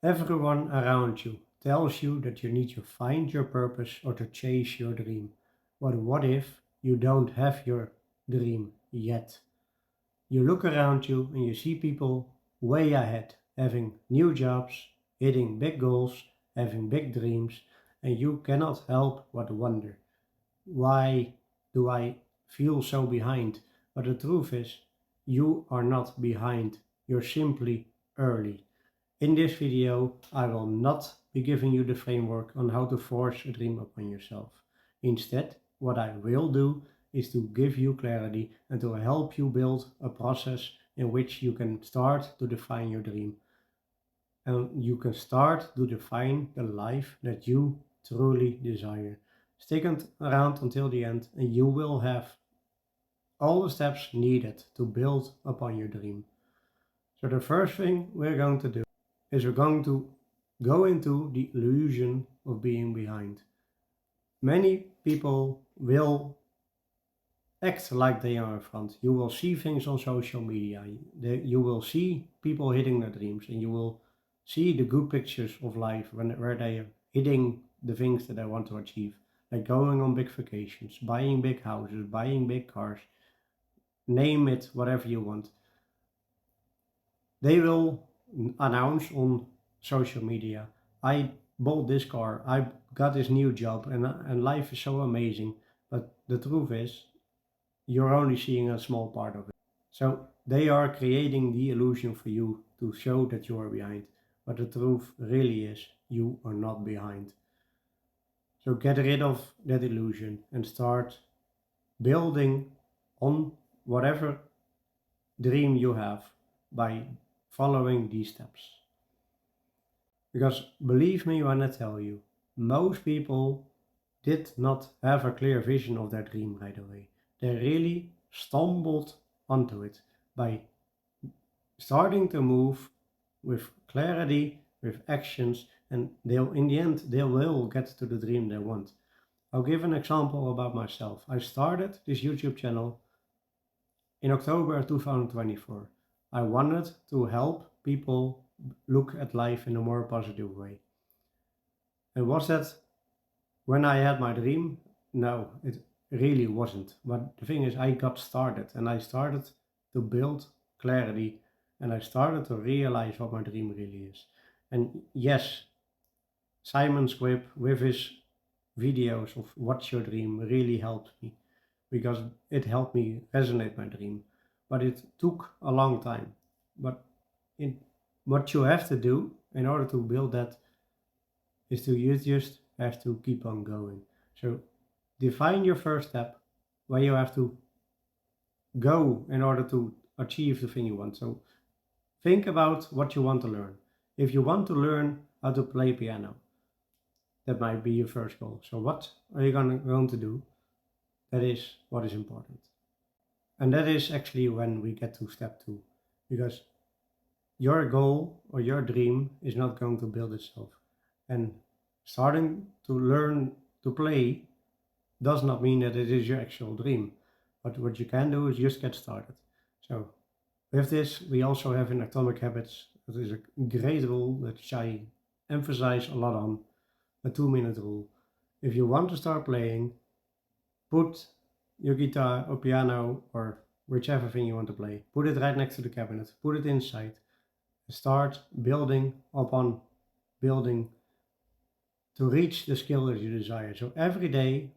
Everyone around you tells you that you need to find your purpose or to chase your dream. But what if you don't have your dream yet? You look around you and you see people way ahead, having new jobs, hitting big goals, having big dreams, and you cannot help but wonder, why do I feel so behind? But the truth is, you are not behind, you're simply early. In this video, I will not be giving you the framework on how to force a dream upon yourself. Instead, what I will do is to give you clarity and to help you build a process in which you can start to define your dream. And you can start to define the life that you truly desire. Stick around until the end and you will have all the steps needed to build upon your dream. So the first thing we're going to do is we're going to go into the illusion of being behind. Many people will act like they are in front. You will see things on social media. You will see people hitting their dreams, and you will see the good pictures of life where they are hitting the things that they want to achieve, like going on big vacations, buying big houses, buying big cars, name it, whatever you want. They will announce on social media, I bought this car, I got this new job, and life is so amazing. But the truth is, you're only seeing a small part of it. So they are creating the illusion for you to show that you are behind. But the truth really is, you are not behind. So get rid of that illusion and start building on whatever dream you have by following these steps. Because believe me when I tell you, most people did not have a clear vision of their dream right away. They really stumbled onto it by starting to move with clarity, with actions, and in the end they will get to the dream they want. I'll give an example about myself. I started this YouTube channel in October 2024. I wanted to help people look at life in a more positive way. And was that when I had my dream? No, it really wasn't. But the thing is, I got started and I started to build clarity and I started to realize what my dream really is. And yes, Simon Squibb with his videos of What's Your Dream really helped me because it helped me resonate my dream. But it took a long time. But what you have to do in order to build that is you just have to keep on going. So define your first step where you have to go in order to achieve the thing you want. So think about what you want to learn. If you want to learn how to play piano, that might be your first goal. So what are you going to do? That is what is important. And that is actually when we get to step 2. Because your goal or your dream is not going to build itself. And starting to learn to play does not mean that it is your actual dream. But what you can do is just get started. So with this, we also have in Atomic Habits, that is a great rule that I emphasize a lot on, a 2-minute rule. If you want to start playing, put your guitar or piano or whichever thing you want to play, put it right next to the cabinet, put it inside, start building upon building to reach the skill that you desire. So every day,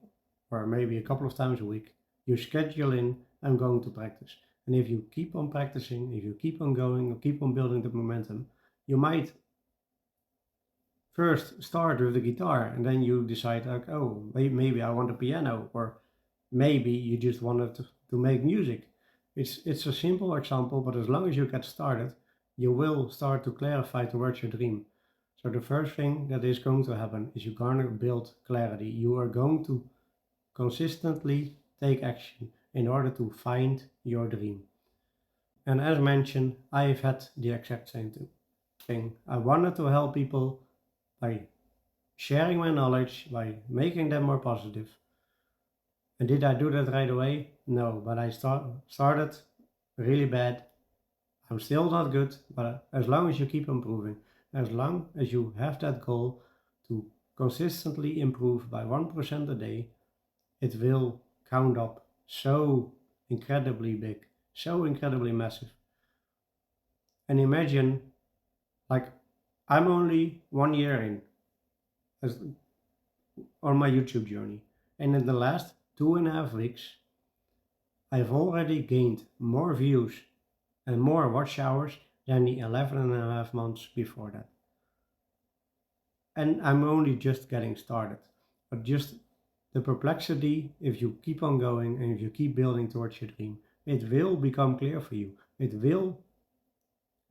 or maybe a couple of times a week, you schedule in, I'm going to practice. And if you keep on practicing, if you keep on going, or keep on building the momentum, you might first start with the guitar and then you decide like, oh, maybe I want a piano, or maybe you just wanted to make music. It's a simple example, but as long as you get started, you will start to clarify towards your dream. So the first thing that is going to happen is you're going to build clarity. You are going to consistently take action in order to find your dream. And as mentioned, I've had the exact same thing. I wanted to help people by sharing my knowledge, by making them more positive. And did I do that right away? No, but I started really bad. I'm still not good, but as long as you keep improving. as long as you have that goal to consistently improve by 1% a day, it will count up so incredibly big, so incredibly massive. And imagine, like, I'm only 1 year in as, on my YouTube journey, and in the last 2.5 weeks, I've already gained more views and more watch hours than the 11 and a half months before that. And I'm only just getting started. But just the perplexity, if you keep on going and if you keep building towards your dream, it will become clear for you. It will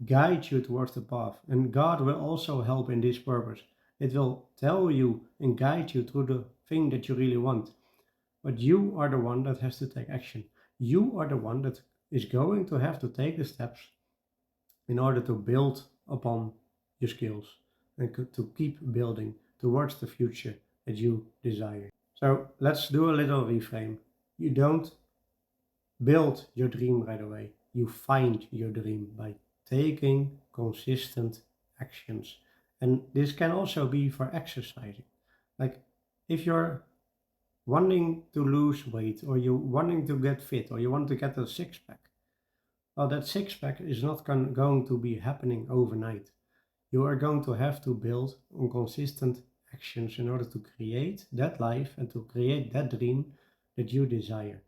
guide you towards the path. And God will also help in this purpose. It will tell you and guide you through the thing that you really want. But you are the one that has to take action. You are the one that is going to have to take the steps in order to build upon your skills and to keep building towards the future that you desire. So let's do a little reframe. You don't build your dream right away. You find your dream by taking consistent actions. And this can also be for exercising. Like if you're wanting to lose weight or you wanting to get fit or you want to get a six pack, well, that six pack is not going to be happening overnight. You are going to have to build on consistent actions in order to create that life and to create that dream that you desire.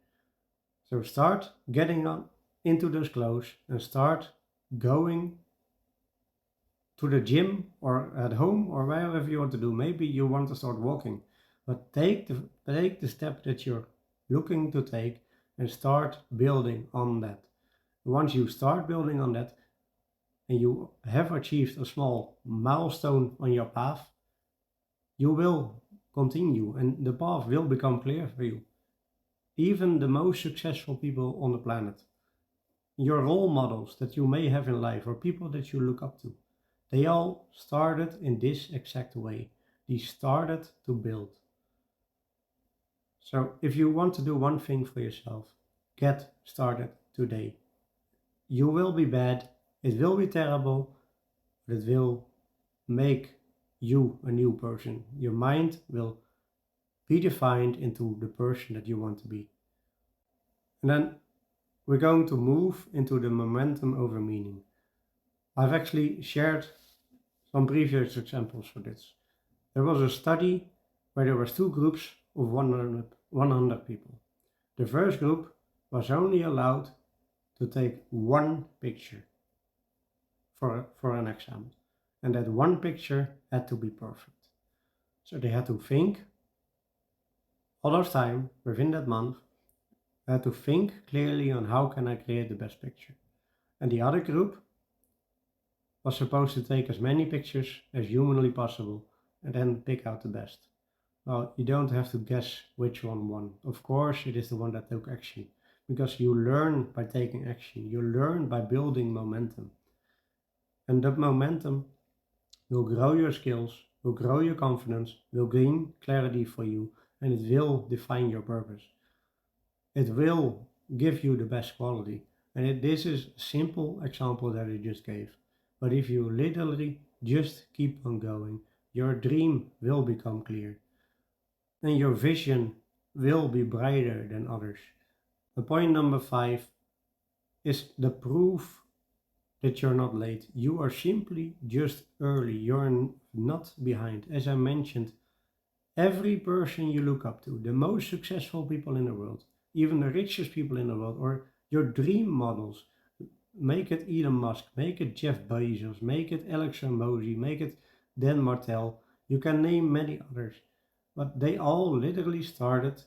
So start getting on into those clothes and start going to the gym or at home or wherever you want to do. Maybe you want to start walking, but take the step that you're looking to take and start building on that. Once you start building on that and you have achieved a small milestone on your path, you will continue and the path will become clear for you. Even the most successful people on the planet, your role models that you may have in life or people that you look up to, they all started in this exact way. They started to build. So if you want to do one thing for yourself, get started today. You will be bad, it will be terrible, but it will make you a new person. Your mind will be defined into the person that you want to be. And then we're going to move into the momentum over meaning. I've actually shared some previous examples for this. There was a study where there was two groups of 100 people. The first group was only allowed to take one picture for an exam. And that one picture had to be perfect. So they had to think all of time within that month. They had to think clearly on how can I create the best picture. And the other group was supposed to take as many pictures as humanly possible and then pick out the best. Well, you don't have to guess which one won. Of course, it is the one that took action, because you learn by taking action. You learn by building momentum. And that momentum will grow your skills, will grow your confidence, will gain clarity for you, and it will define your purpose. It will give you the best quality. And this is a simple example that I just gave. But if you literally just keep on going, your dream will become clear. And your vision will be brighter than others. The point number 5 is the proof that you're not late. You are simply just early. You're not behind. As I mentioned, every person you look up to, the most successful people in the world, even the richest people in the world, or your dream models, make it Elon Musk, make it Jeff Bezos, make it Alex Hormozy, make it Dan Martell, you can name many others, but they all literally started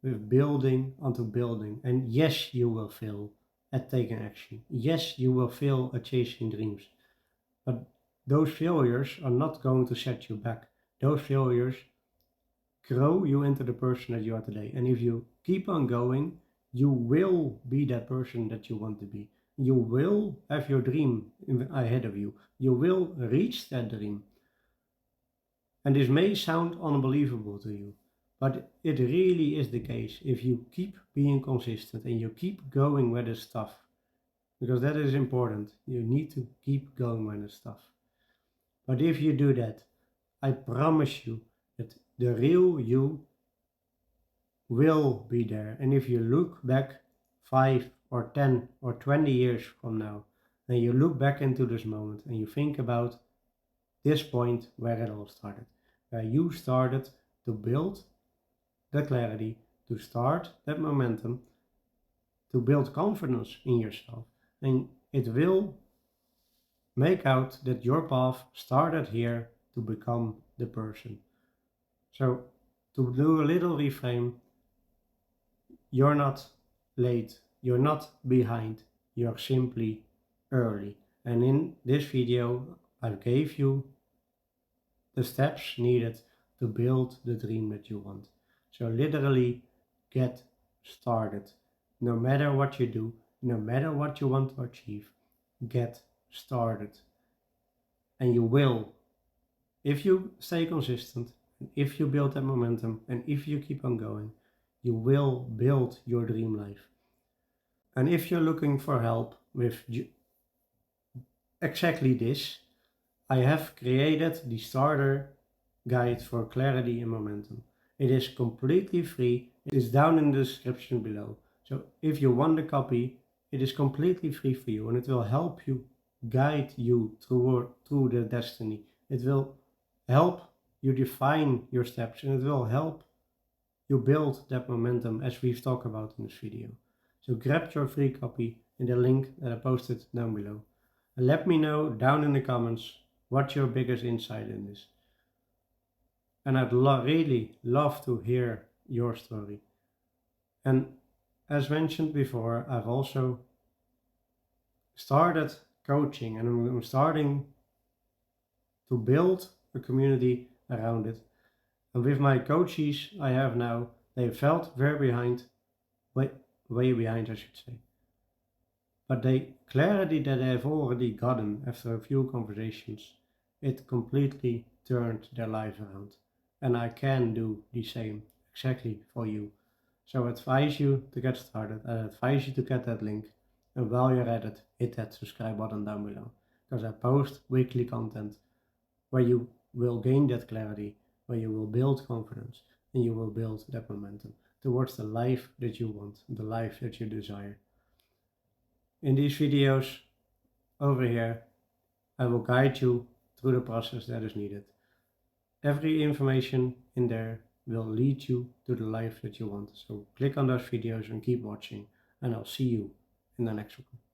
with building onto building. And yes, you will fail at taking action. Yes, you will fail at chasing dreams, but those failures are not going to set you back. Those failures grow you into the person that you are today. And if you keep on going, you will be that person that you want to be. You will have your dream ahead of you. You will reach that dream. And this may sound unbelievable to you, but it really is the case if you keep being consistent and you keep going with the stuff. Because that is important. You need to keep going with the stuff. But if you do that, I promise you that the real you will be there. And if you look back 5 or 10 or 20 years from now, and you look back into this moment and you think about this point where it all started, where you started to build the clarity, to start that momentum, to build confidence in yourself. And it will make out that your path started here to become the person. So, to do a little reframe, you're not late, you're not behind, you're simply early. And in this video, I gave you the steps needed to build the dream that you want. So literally get started. No matter what you do, no matter what you want to achieve, get started. And you will, if you stay consistent, if you build that momentum, and if you keep on going, you will build your dream life. And if you're looking for help with exactly this, I have created the starter guide for clarity and momentum. It is completely free. It is down in the description below. So if you want a copy, it is completely free for you and it will help you guide you through the destiny. It will help you define your steps and it will help you build that momentum as we've talked about in this video. So grab your free copy in the link that I posted down below. And let me know down in the comments what's your biggest insight in this. And I'd really love to hear your story. And as mentioned before, I've also started coaching and I'm starting to build a community around it. And with my coaches I have now, they felt very behind, way behind I should say. But the clarity that I've already gotten after a few conversations, it completely turned their life around. And I can do the same exactly for you. So I advise you to get started. I advise you to get that link. And while you're at it, hit that subscribe button down below. Because I post weekly content where you will gain that clarity, where you will build confidence, and you will build that momentum towards the life that you want, the life that you desire. In these videos over here, I will guide you through the process that is needed. Every information in there will lead you to the life that you want. So click on those videos and keep watching, and I'll see you in the next one.